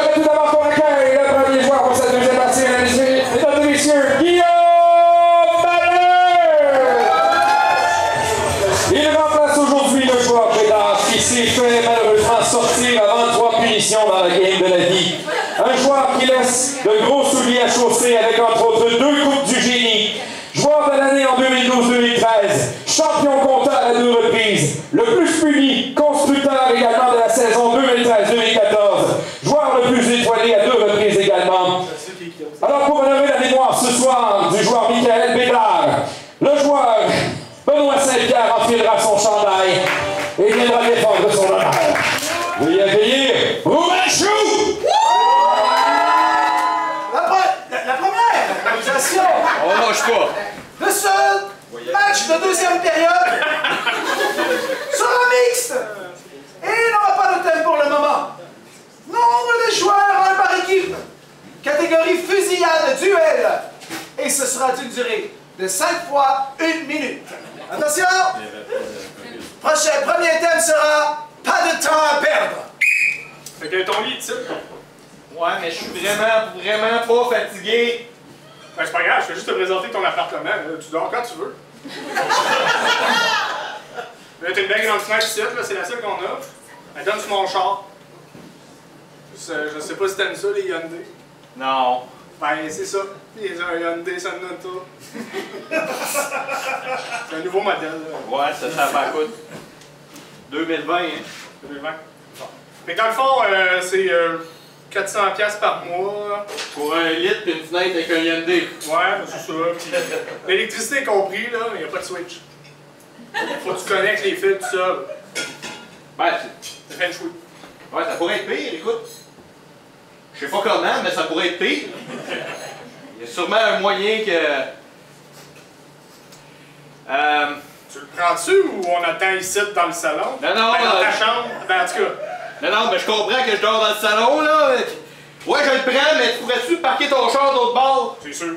J'aimerais tout d'abord qu'on accueille le premier joueur pour cette deuxième partie, mesdames et messieurs, Guillaume Balleur! Il remplace aujourd'hui le joueur Bédard qui s'est fait malheureusement sortir avant 3 punitions dans la game de la vie. Un joueur qui laisse de gros souliers à chausser avec entre autres 2 coupes du génie. Joueur de l'année en 2012-2013, champion comptable à 2 reprises, le plus puni, constructeur également de la saison 2013-2014, joueur le plus étoilé à 2 reprises également. Alors pour honorer la mémoire ce soir du joueur Michael Bédard, le joueur Benoît Saint-Pierre enfilera son chandail et viendra défendre son honneur. Veuillez accueillir Roumain Chou! La première improvisation! On lâche pas! Le seul match de deuxième période sera mixte! Et il n'aura pas de thème pour le moment. Nombre de joueurs, 1 par équipe. Catégorie fusillade, duel. Et ce sera d'une durée de 5 fois 1 minute. Attention! Premier thème sera pas de temps à perdre. Fait que ton lit, titre. Ouais, mais je suis vraiment pas fatigué. Ben, c'est pas grave, je vais juste te présenter ton appartement. Là. Tu dors quand tu veux. Là, t'as une belle grande fenêtre ici, là, c'est la seule qu'on a. Elle donne sur mon char. Je sais pas si t'aimes ça, les Hyundai. Non. Ben, c'est ça. Les Hyundai Sonata. C'est un nouveau modèle. Là. Ouais, ça coûte. 2020, hein. 2020. Bon. Fait que dans le fond, c'est 400$ par mois. Pour 1 litre et une fenêtre avec un Hyundai. Ouais, c'est ça. L'électricité est compris, là, mais il n'y a pas de switch. Faut que tu connectes les fils tout seul. Ben, Ça fait une chouille. ouais, ça pourrait être pire, écoute. Je sais pas comment, mais ça pourrait être pire. Il y a sûrement un moyen que... Tu le prends-tu ou on attend ici dans le salon? Non, non, ben, dans ta chambre? Ben, en tout cas. Non, mais je comprends que je dors dans le salon, là. Ouais, je le prends, mais pourrais-tu parquer ton char d'autre bord? C'est sûr.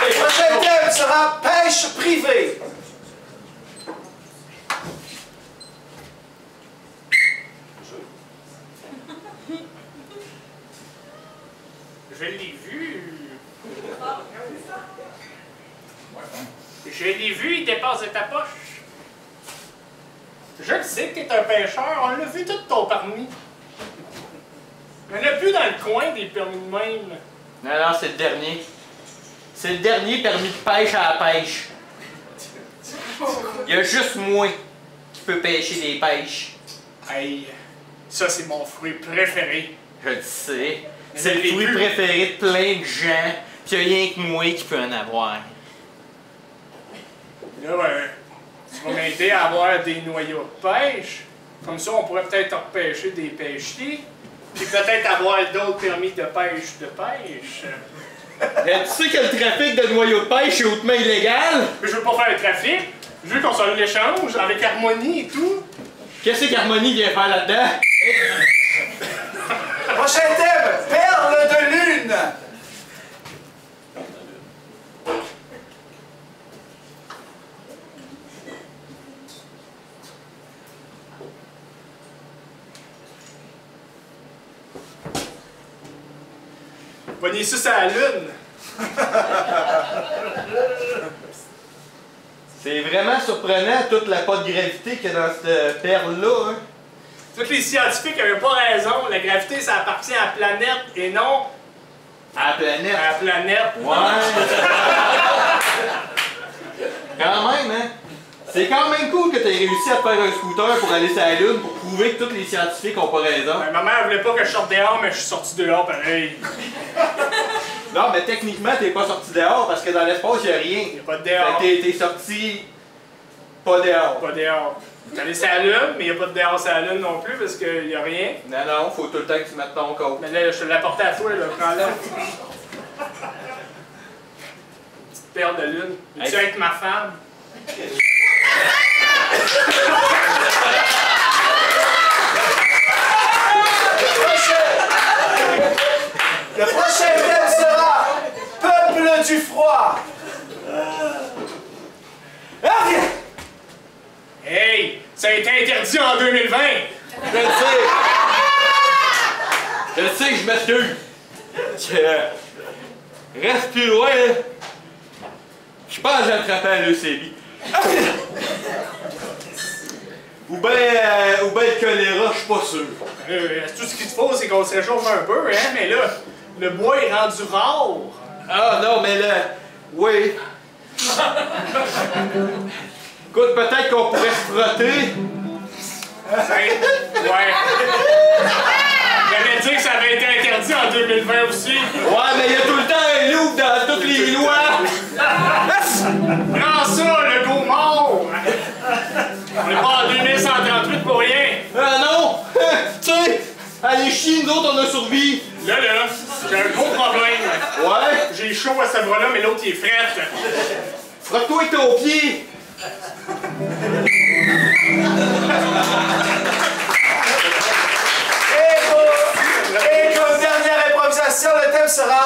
Le prochain thème sera pêche privée. Je l'ai vu. Je l'ai vu, il dépasse de ta poche. Je le sais que t'es un pêcheur, on l'a vu tout ton permis. Il n'y en a plus dans le coin des permis de même. Non, c'est le dernier. C'est le dernier permis de pêche à la pêche. Il y a juste moi qui peux pêcher des pêches. Hey, ça c'est mon fruit préféré. Je le sais. Mais C'est le je l'ai fruit vu. préféré de plein de gens. Puis il n'y a rien que moi qui peut en avoir. Là, tu vas m'aider à avoir des noyaux de pêche. Comme ça, on pourrait peut-être repêcher des pêchiers. Puis peut-être avoir d'autres permis de pêche. Tu sais que le trafic de noyaux de pêche est hautement illégal? Mais je veux pas faire le trafic. Je veux qu'on soit l'échange avec harmonie et tout. Qu'est-ce qu'Harmonie vient faire là-dedans? Prochain thème, perles de lune. Pogner ça à la lune. C'est vraiment surprenant toute la pas de gravité qu'il y a dans cette perle-là. Hein? Tous les scientifiques n'avaient pas raison. La gravité, ça appartient à la planète et non À la planète. à la planète. Ouais. Quand même, hein? C'est quand même cool que tu aies réussi à faire un scooter pour aller sur la Lune pour prouver que tous les scientifiques ont pas raison. Ma mère voulait pas que je sorte dehors, mais je suis sorti dehors pareil. Non, mais techniquement, t'es pas sorti dehors parce que dans l'espace, y'a rien. Il n'y a pas de dehors. Fait que t'es sorti pas dehors. Pas dehors. J'allais allé sur la Lune, mais il n'y a pas de dehors sur la Lune non plus parce qu'il n'y a rien. Non, faut tout le temps que tu mettes ton code. Mais là, je te l'ai apporté à toi, là. Prends-la. Petite perle de lune. Veux-tu Hey. être ma femme? Le prochain thème sera Peuple du froid. Ah, viens! Ça a été interdit en 2020. Je le sais. Je le sais, je m'excuse. Reste plus loin, là. Je pense que j'ai attrapé un leucémie. Ou ben le choléra, je suis pas sûr. Tout ce qu'il te faut, c'est qu'on se réchauffe un peu, hein, mais là, le bois est rendu rare. Ah non, mais là, oui. Écoute, peut-être qu'on pourrait se frotter. Ouais. J'avais dit que ça avait été interdit en 2020 aussi. Ouais, mais il y a tout le temps un loup dans toutes les lois. Prends ça, le go mort. On n'est pas en 2138 pour rien. Ah non! Tu sais, allez chier, nous autres, on a survécu. Là, j'ai un gros problème. Ouais? J'ai chaud à ce bras-là, mais l'autre, il est fret. Frotte-toi avec ton pied. Et comme dernière improvisation, le thème sera...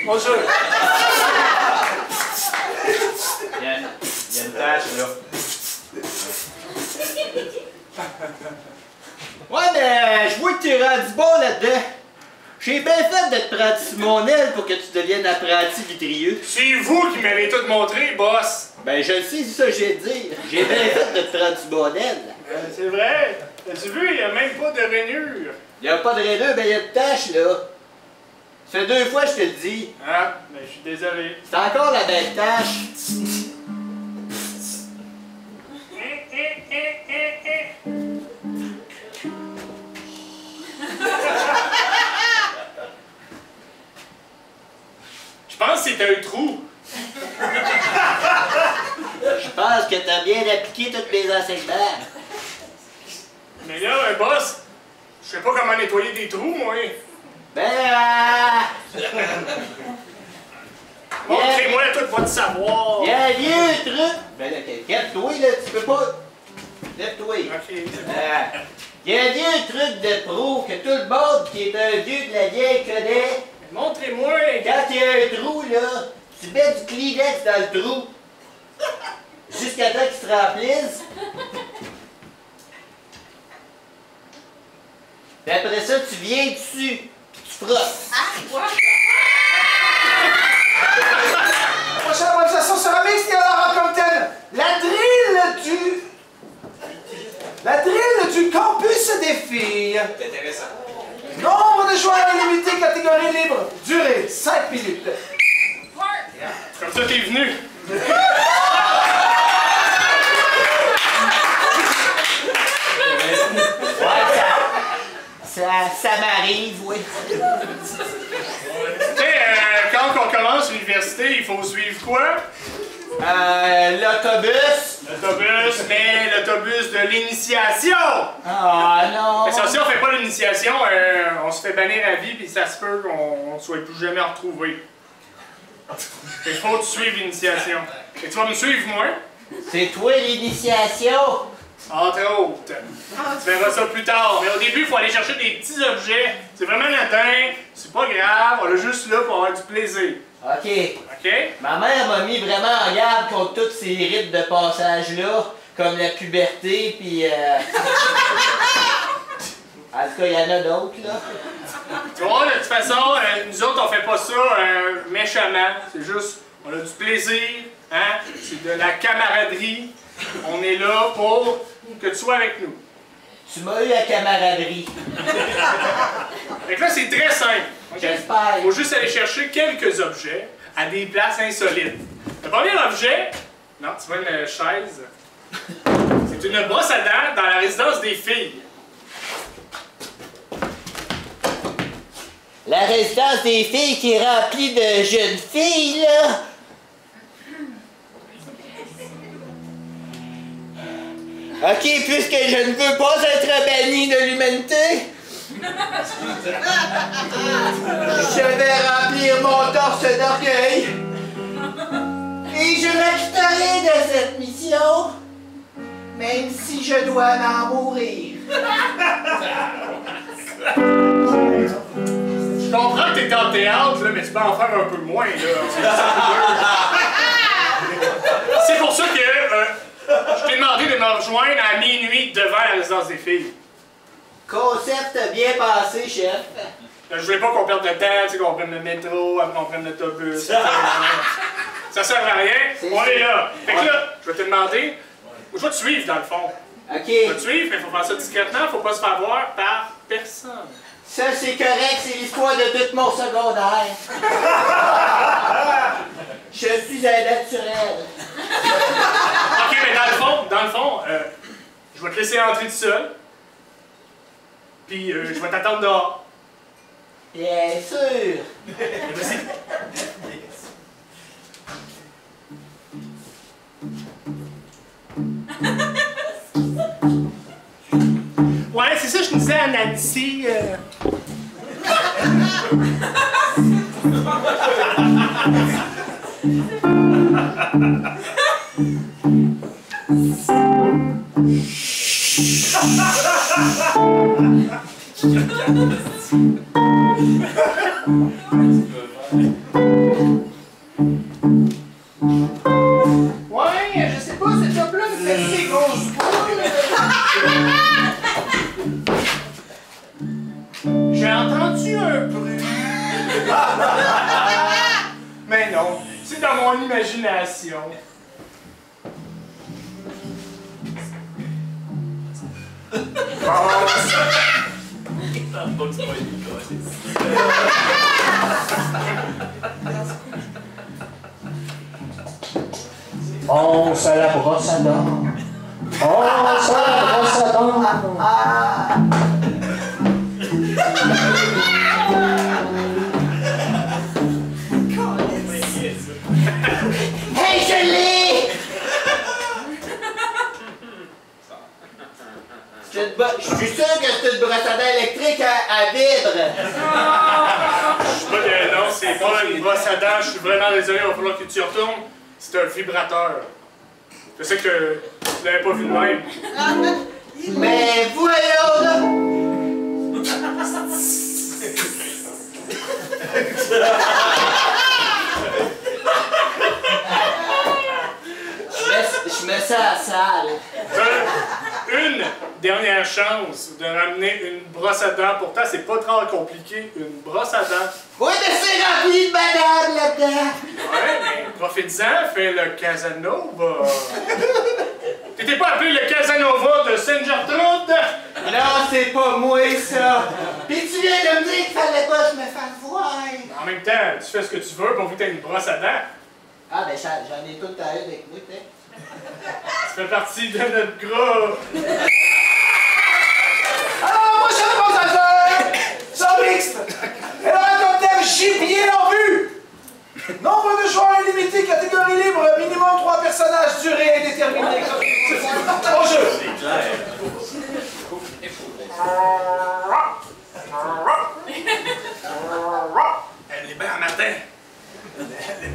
Bonjour. Il y a une tâche, là. Ouais, mais je vois que tu es rendu bon là-dedans. J'ai bien fait de te prendre sur mon aile pour que tu deviennes apprenti vitrieux. C'est vous qui m'avez tout montré, boss. Ben, je le sais, c'est ça que j'ai à dire. J'ai bien fait de te prendre sur mon aile. C'est vrai. As-tu vu, il n'y a même pas de rainure. Il n'y a pas de rainure, ben il y a de tâche, là. Ça fait 2 fois que je te le dis. Ah, ben je suis désolé. C'est encore la belle tâche. Je pense que c'est un trou. Je pense que t'as bien appliqué tous mes enseignements. Mais là, boss, je sais pas comment nettoyer des trous, moi. Montrez-moi tout votre savoir. Il y a un vieux truc. Ben là, lève-toi, là, tu peux pas. Lève-toi. Ok. Il y a un vieux truc de pro que tout le monde qui est un vieux de la vieille connaît. Montrez-moi. Quand il y a un trou, là, tu mets du Kleenex dans le trou. Jusqu'à temps qu'il se remplisse. Puis après ça, tu viens dessus. Puis tu frottes. La prochaine improvisation sera mixte et on aura comme thème la drill du campus des filles. C'est intéressant. Nombre de joueurs limité, catégorie libre. Durée 5 minutes. Comme ça, t'es venu. Ouais, ça m'arrive, oui. Tu sais, quand on commence l'université, il faut suivre quoi? L'autobus. L'autobus, mais l'autobus de l'initiation! Ah non. Mais ça aussi, on fait pas l'initiation, on se fait bannir à vie, puis ça se peut qu'on ne soit plus jamais retrouvé. Il faut que tu suives l'initiation. Et tu vas me suivre, moi? C'est toi l'initiation. Entre autres. Tu verras ça plus tard. Mais au début, il faut aller chercher des petits objets. C'est vraiment latin, c'est pas grave, on est juste là pour avoir du plaisir. OK. OK? Ma mère m'a mis vraiment en garde contre tous ces rites de passage-là, comme la puberté, puis en tout cas, il y en a d'autres, là. Tu vois, de toute façon, nous autres, on fait pas ça méchamment. C'est juste, on a du plaisir, hein? C'est de la camaraderie. On est là pour que tu sois avec nous. Tu m'as eu la camaraderie. Fait que là, c'est très simple. Okay? J'espère. Il faut juste aller chercher quelques objets à des places insolites. Le premier objet, non, tu vois une chaise. C'est une brosse à dents dans la résidence des filles. La résidence des filles qui est remplie de jeunes filles, là. OK, puisque je ne veux pas être banni de l'humanité, je vais remplir mon torse d'orgueil et je m'acquitterai de cette mission, même si je dois en mourir. Je comprends que t'es en théâtre, là, mais tu peux en faire un peu moins, là. c'est pour ça que je t'ai demandé de me rejoindre à minuit devant la résidence des filles. Concept bien passé, chef. Je voulais pas qu'on perde de temps, tu sais, qu'on prenne le métro, qu'on prenne l'autobus. Ça sert à rien, on est là. Fait que là, je vais te demander, je vais te suivre dans le fond. OK. Je vais te suivre, mais il faut faire ça discrètement, faut pas se faire voir par personne. Ça, c'est correct, c'est l'histoire de tout mon secondaire. Je suis un naturel. Ok, mais dans le fond, je vais te laisser entrer tout seul. Puis je vais t'attendre dehors. Bien sûr. Vas-y. Ouais, c'est ça, je me disais à Nancy. Ouais, je sais pas, ce job-là me fait ces grosses boules. J'ai entendu un bruit. Mais non, c'est dans mon imagination. On se la brosse à dents. On se la brosse à dents. Hey, je l'ai! Je suis sûr que c'est une brosse à dents électrique à vibre. Non, c'est pas une brosse à dents, je suis vraiment désolé, il va falloir que tu y retournes. C'est un vibrateur. Je sais que tu l'avais pas vu de même. Mais voyons là! Je me sens sale. Une dernière chance de ramener une brosse à dents. Pourtant, c'est pas trop compliqué. Une brosse à dents. Oui, mais c'est rempli de madame là-dedans. Ouais, mais profites-en, fais le Casanova. T'étais pas appelé le Casanova de Sainte-Gertrude? Non, c'est pas moi, ça. Puis tu viens de me dire qu'il fallait pas que je me fasse voir. En même temps, tu fais ce que tu veux pourvu que t'aies une brosse à dents. Ah, ben j'en ai tout le temps une avec moi, t'sais. Tu fais partie de notre groupe. Alors, moi, je ne pas à sans mixte. Hélicoptère gibier en vue. Nombre de joueurs illimité, catégorie libre, minimum 3 personnages, durée indéterminée. Bon jeu. Elle est bien un matin.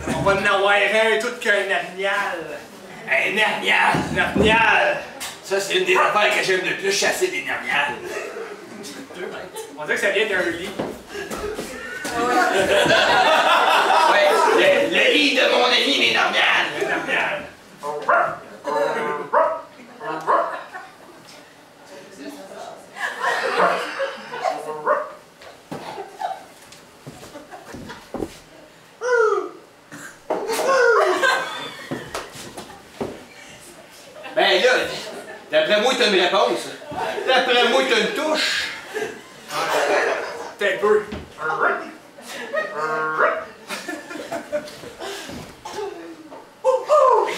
On va en avoir un tout qu'un arnial. Un arnial. Un arnial. Ça, c'est une des affaires que j'aime le plus, chasser des narniales. On dirait que ça vient d'un lit. Ouais, le lit de mon ami, les narniales. Un arnial. Ben là, d'après moi, t'as une réponse. D'après moi, t'as une touche. T'es un peu.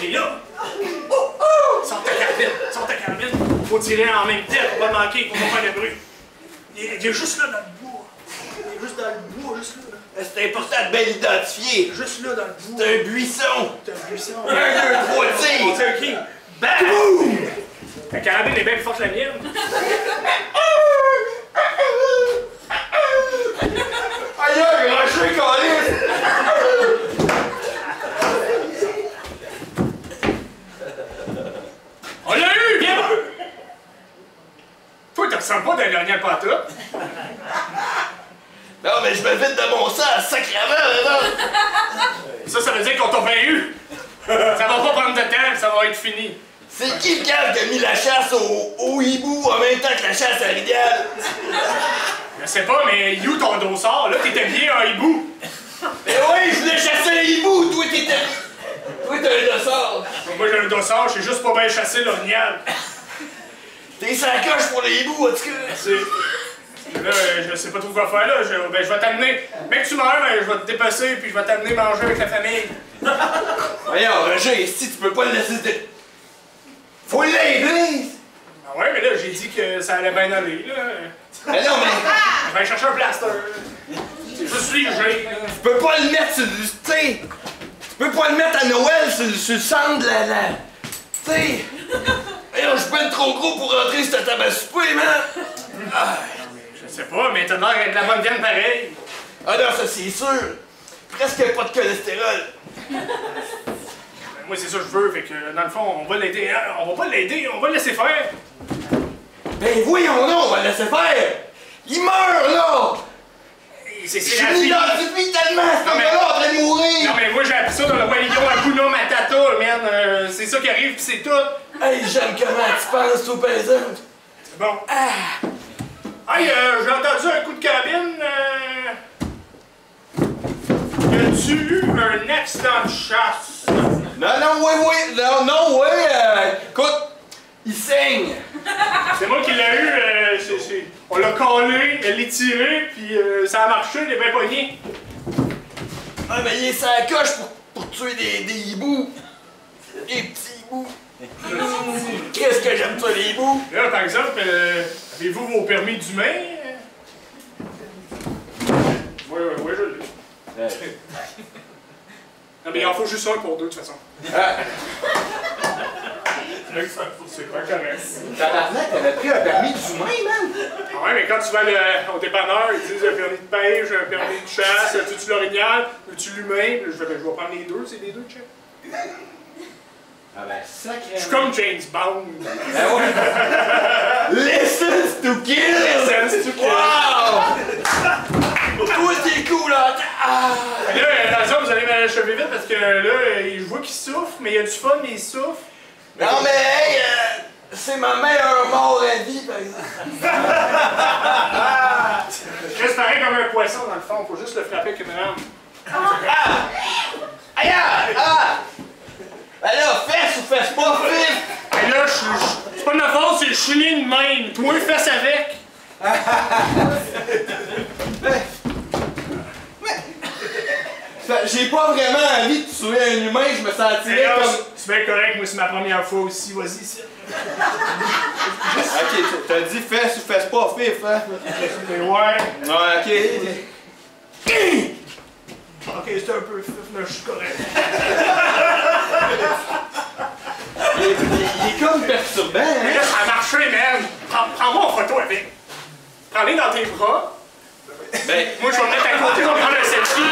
Il est là. Sors ta carabine. Sors ta carabine. Faut tirer en même temps. Faut pas manquer. Faut pas faire de bruit. Il est juste là dans le bois. Il est juste dans le bois. Juste là. C'est important de bien l'identifier. Juste là dans le bois. C'est un buisson. C'est un buisson. 1, 2, 3, tire. C'est un king. Bam! Ta carabine est bien plus forte que la mienne. Aïe, granché, câlisse. On l'a eu! Viens! Toi, tu ressembles pas d'un dernier pantoute. Non, mais je me vide de mon sang, sacrément, là. Ça veut dire qu'on t'a bien eu. Ça va pas prendre de temps, ça va être fini. C'est qui le gars qui a mis la chasse au hibou en même temps que la chasse à Rigal? Je sais pas, mais you ton dossard, là, t'es habillé un hibou. Mais oui, je voulais chasser un hibou, toi t'es un dossard. Moi, j'ai un dossard, je sais juste pas bien chasser l'orignal. T'es sur la coche pour les hiboux, en tout cas. Là, je sais pas trop quoi faire, là. Je vais t'amener. Mec, tu meurs, je vais te dépasser, puis je vais t'amener manger avec la famille. Voyons, Roger, si tu peux pas le laisser... Faut l'aider! Ah ouais, mais là, j'ai dit que ça allait bien aller, là. Mais non, mais... Je vais aller chercher un plaster. C'est juste léger, là. Tu peux pas le mettre sur le... Tu sais... Tu peux pas le mettre à Noël sur le centre de la... Tu sais... Voyons, je suis pas trop gros pour rentrer sur ta table à souper, man! Ah. Je sais pas, mais t'as l'air avec de la bonne viande pareil. Ah non, ça c'est sûr! Presque pas de cholestérol. Moi, c'est ça que je veux, fait que dans le fond, on va l'aider. On va pas l'aider, on va le laisser faire. Ben voyons non, on va le laisser faire! Il meurt, là! C'est Je la vie. m'identifie tellement à ce Non, mais- gars-là en train de mourir! Non, mais moi, j'ai appris ça dans le Roi Lion Hakuna Matata, man. C'est ça qui arrive, pis c'est tout. Hey, j'aime comment tu penses, toi, par exemple! C'est bon. Hey, j'ai entendu un coup de carabine. As-tu eu un accident de chasse? Non, oui, écoute, il saigne! C'est moi qui l'ai eu. On l'a collé, elle l'a tiré, puis ça a marché, il est bien pogné. Ah, mais il est sur la coche pour tuer des hiboux! Des petits hiboux! Qu'est-ce que j'aime ça, les hiboux! Là, par exemple, avez-vous vos permis d'humain? Oui, je l'ai. Non, mais il en faut juste un pour deux, de toute façon. C'est pas correct. Tabarnak, t'avais pris un permis d'humain, man! Ah ouais, mais quand tu vas au dépanneur, ils disent un permis de pêche, un permis de chasse, veux-tu l'orignal, veux-tu l'humain? Puis je vais prendre les deux, c'est les deux, check. Ah ben, sacrément. Je suis comme James Bond. Ben ouais! Listen to kill! Listen to kill. Wow! Toi, t'es cool, là! Ah! Là, attention, vous allez m'achever vite parce que là, je vois qu'il souffre, mais il y a du fun, mais il souffre. Non, mais hey, c'est ma meilleure mort à vie, par exemple. Je reste pareil comme un poisson dans le fond, faut juste le frapper avec une rame. Ah! Aïe! Ah! Ben là, fesse ou fesse pas, Philippe! Et là, c'est pas de ma faute, c'est le chenille de même. Toi, fesse avec. J'ai pas vraiment envie de tuer un humain, je me sentirais Là, comme... c'est bien correct, moi, c'est ma première fois aussi. Vas-y, ici. Ok, t'as dit fesse ou fesse pas, Fif, hein? Mais ouais. Ouais, ok. Ok, c'est un peu fif, là, je suis correct. Il est comme perturbant, Mais hein? là, ça a marché, man. Prends-moi en photo avec. Prends-les dans tes bras. Ben, Moi, je vais me mettre à côté, on va prendre un selfie.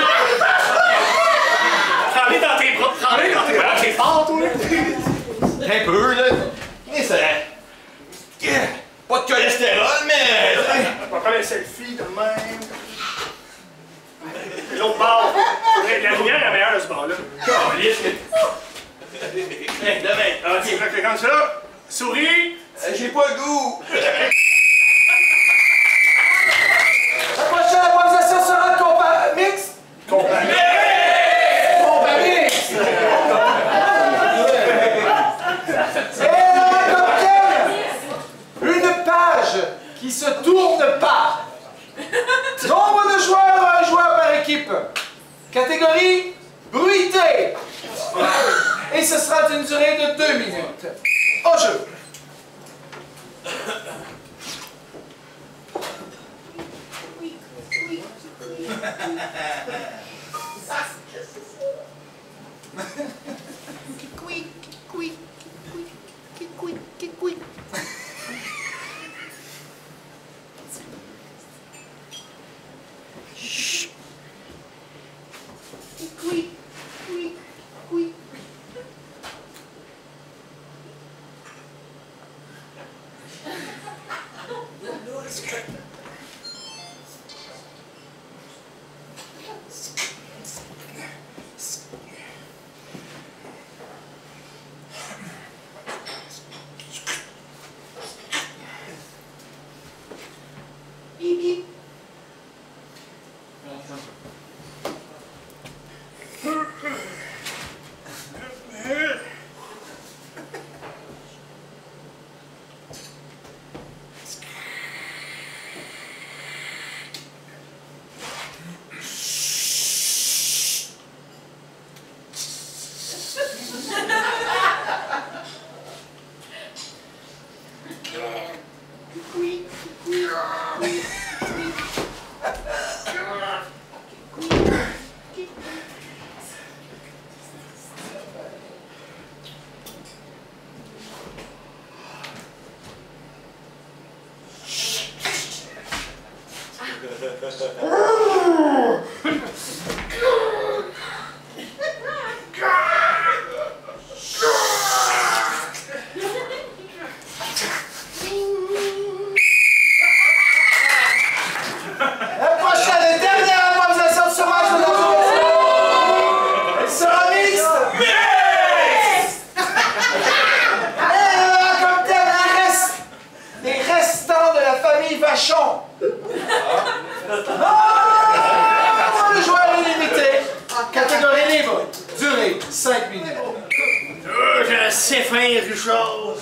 Prends-les dans tes bras. Prends-les dans tes bras. T'es fort, toi. un peu, là. Et ça... Pas de cholestérol, mais... On va prendre un selfie de même. L'autre bord. La lumière est meilleure de ce bord-là. Calisse, demain, ok. Ok, comme ça. Souris. J'ai pas le goût. La prochaine improvisation sera le combat mixte. Combat mixte. Combat mixte. Et comme thème, une page qui se tourne pas. Nombre de joueurs, un joueur par équipe. Catégorie bruité. Et ce sera d'une durée de 2 minutes. Au jeu. Le joueur illimité. Catégorie libre. Durée 5 minutes. J'ai assez faim, Richard.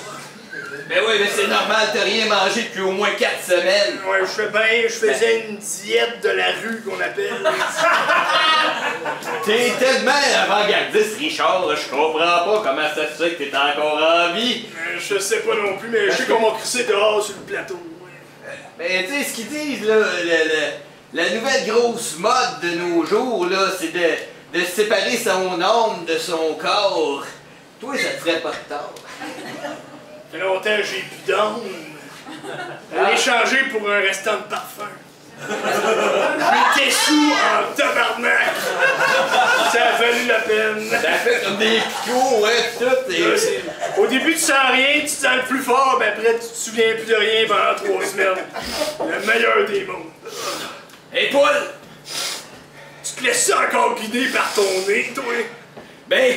Ben oui, mais c'est normal, t'as rien mangé depuis au moins 4 semaines. Ouais, je fais bien, je faisais une diète de la rue qu'on appelle. T'es tellement avant-gardiste, Richard, là, je comprends pas comment ça se fait que t'es encore en vie. Je sais pas non plus, mais je sais qu'on m'a crissé dehors sur le plateau. Ben, tu sais, ce qu'ils disent, là, la nouvelle grosse mode de nos jours, là, c'est de séparer son âme de son corps. Toi, ça te ferait pas de tort. Ça fait longtemps que j'ai plus d'âme. Elle est changée pour un restant de parfum. J'étais sous en tabarnak. Ça a valu la peine. Ça fait comme des picots, hein, tout. Et... Au début, tu sens rien, tu te sens le plus fort, mais après, tu te souviens plus de rien pendant 3 semaines. Le meilleur des mondes. Hey, Paul! Tu te laisses encore guider par ton nez, toi? Ben,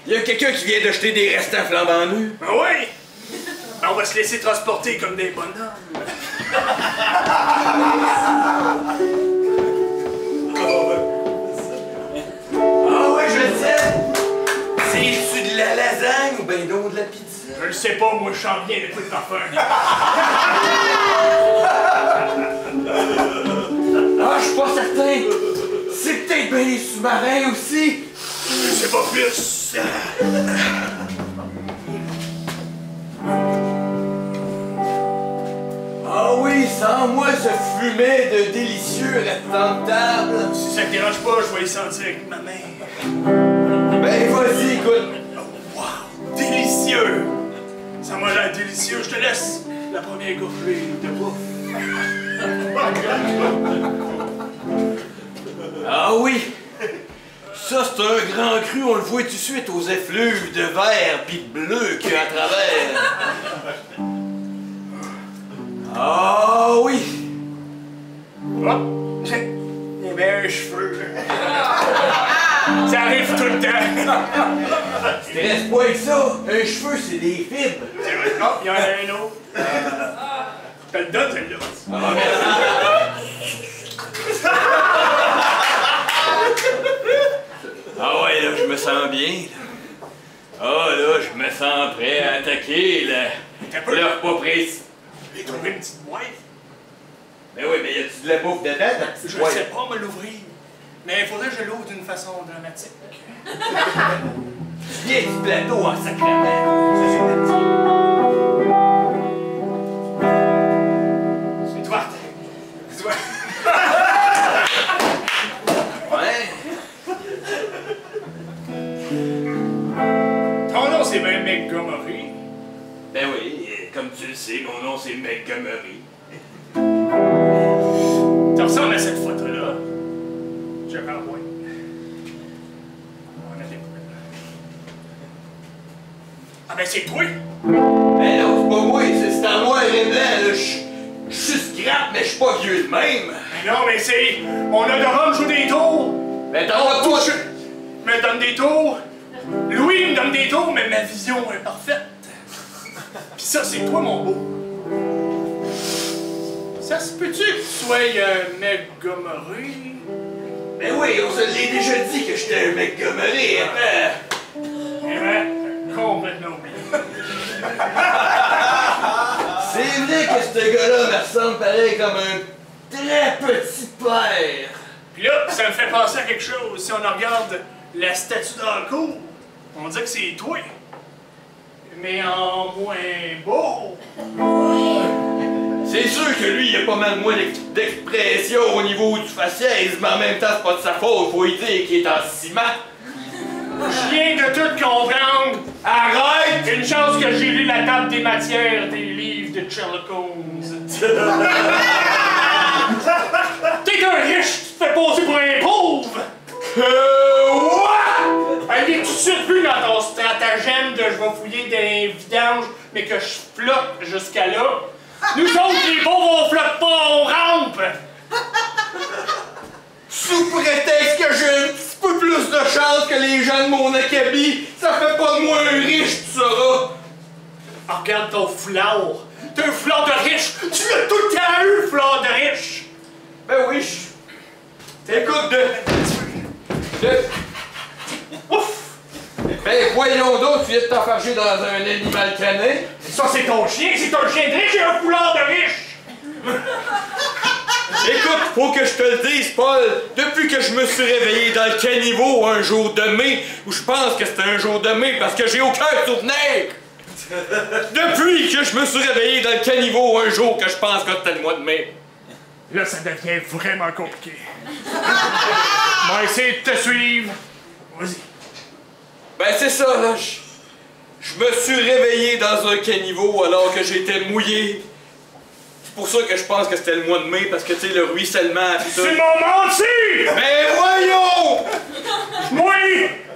il y a quelqu'un qui vient de jeter des restants flambant nus. Ah ouais? On va se laisser transporter comme des bonhommes. Ah ouais, je le sais! C'est-tu de la lasagne ou ben donc de la pizza? Je le sais pas, moi je sens bien le coup de parfum. Ah, je suis pas certain! C'est peut-être bien les sous-marins aussi! Je sais pas plus. Ah oui, sans moi, je fumais de délicieux restants de table. Si ça te dérange pas, je vais y sentir avec ma main. Ben, vas-y, écoute. Oh, wow! Délicieux! Ça m'a l'air délicieux. Je te laisse la première gorgée de bouffe. Ah oui! Ça, c'est un grand cru, on le voit tout de suite aux effluves de vert pis de bleu qu'il y a à travers. Ah oui! Oh! J'ai bien un cheveu. Ça arrive tout le temps. Tu te restes pas avec ça! Un cheveu, c'est des fibres! Oh, il y en a un autre. Je te le donne, celle-là. Ah, merci! Ah ouais, là, je me sens bien. Ah là, je me sens prêt à attaquer le repas précis. J'ai trouvé une petite boîte. Mais oui, mais y a-tu de la bouffe dedans, ta petite Je ne boîte? sais pas me l'ouvrir. Mais il faudrait que je l'ouvre d'une façon dramatique. Tu viens du plateau en sacrament. C'est toi. C'est toi. Ouais. Ton nom, c'est bien Montgomery. Ben oui, comme tu le sais, mon nom c'est Montgomery. Tu ressembles à cette photo-là. Je vais envoyer. Ah ben c'est toi! Ben non, c'est pas moi, c'est en noir et blanc, là. Je suis scrap, mais je suis pas vieux de même. Mais non, mais c'est... On a de rhum joue des tours! Ben t'en vas toi! Je me donne des tours! Louis me donne des tours, mais ma vision est parfaite! Pis ça, c'est toi, mon beau! Ça se peut-tu que tu sois Montgomery? Ben oui, on se l'est déjà dit que j'étais un Montgomery, hein? Eh ben, complètement oublié. C'est vrai que ce gars-là me ressemble pareil comme un très petit père. Puis là, ça me fait penser à quelque chose. Si on regarde la statue dans le cours, on dit que c'est toi. Mais en moins beau. C'est C'est sûr que lui, il a pas mal moins d'expression au niveau du faciès, mais en même temps, c'est pas de sa faute, faut lui dire qu'il est en ciment. Je viens de tout comprendre. Arrête! Une chance que j'ai lu la table des matières des livres de Sherlock Holmes. T'es un riche, tu te fais passer pour un pauvre. What? Elle est tout de suite vu dans ton stratagème de je vais fouiller des vidanges, mais que je flotte jusqu'à là. Nous autres, les pauvres, on flotte pas, on rampe. Sous prétexte que j'ai un petit peu plus de chance que les gens de mon acabit, ça fait pas de moi un riche, tu sauras. Ah, regarde ton foulard. T'as un foulard de riche. Tu l'as tout le temps eu, foulard de riche. Ben oui, t'écoutes Ouf! Ben voyons donc, tu viens de t'enfarger dans un animal canin. Ça, c'est ton chien. C'est un chien de riche et un foulard de riche. Écoute, faut que je te le dise, Paul, depuis que je me suis réveillé dans le caniveau un jour de mai, où je pense que c'était un jour de mai parce que j'ai aucun souvenir. Depuis que je me suis réveillé dans le caniveau un jour que je pense que c'était le mois de mai. Là, ça devient vraiment compliqué. On va essayer de te suivre. Vas-y. Ben c'est ça, là. Je me suis réveillé dans un caniveau alors que j'étais mouillé. C'est pour ça que je pense que c'était le mois de mai, parce que, tu sais, le ruissellement... Tu m'as menti! Ben voyons! Moi,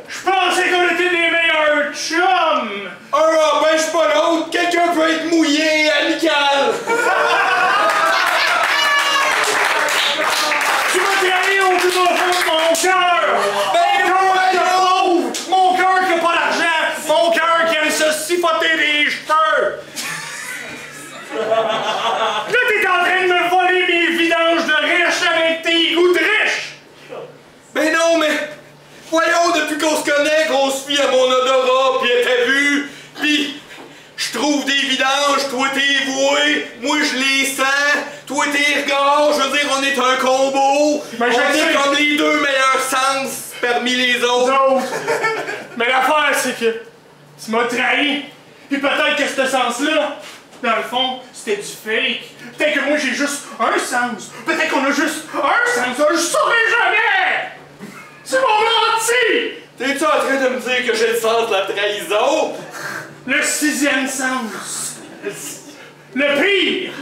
je pensais qu'on était des meilleurs chums! Un empêche pas l'autre, quelqu'un peut être mouillé, amical! Tu m'as trahi au plus profond de mon cœur! Ben voyons! Mon cœur qui a pas d'argent! Mon cœur qui aime se sifoter des cheveux! Là, t'es en train de me voler mes vidanges de riche avec tes goûts de riche! Ben non, mais... Voyons, depuis qu'on se connaît, qu'on se fie à mon odorat, pis à ta vue, pis... Je trouve des vidanges, toi t'es voué, moi je les sens, toi t'es regard, je veux dire, on est un combo. Mais on est comme les deux meilleurs sens parmi les autres. Mais l'affaire, c'est que tu m'as trahi. Puis peut-être que ce sens-là, dans le fond, c'était du fake. Peut-être que moi j'ai juste un sens. Peut-être qu'on a juste un sens. Je le saurai jamais! C'est mon menti! T'es-tu en train de me dire que j'ai le sens de la trahison? Le sixième sens. Le pire!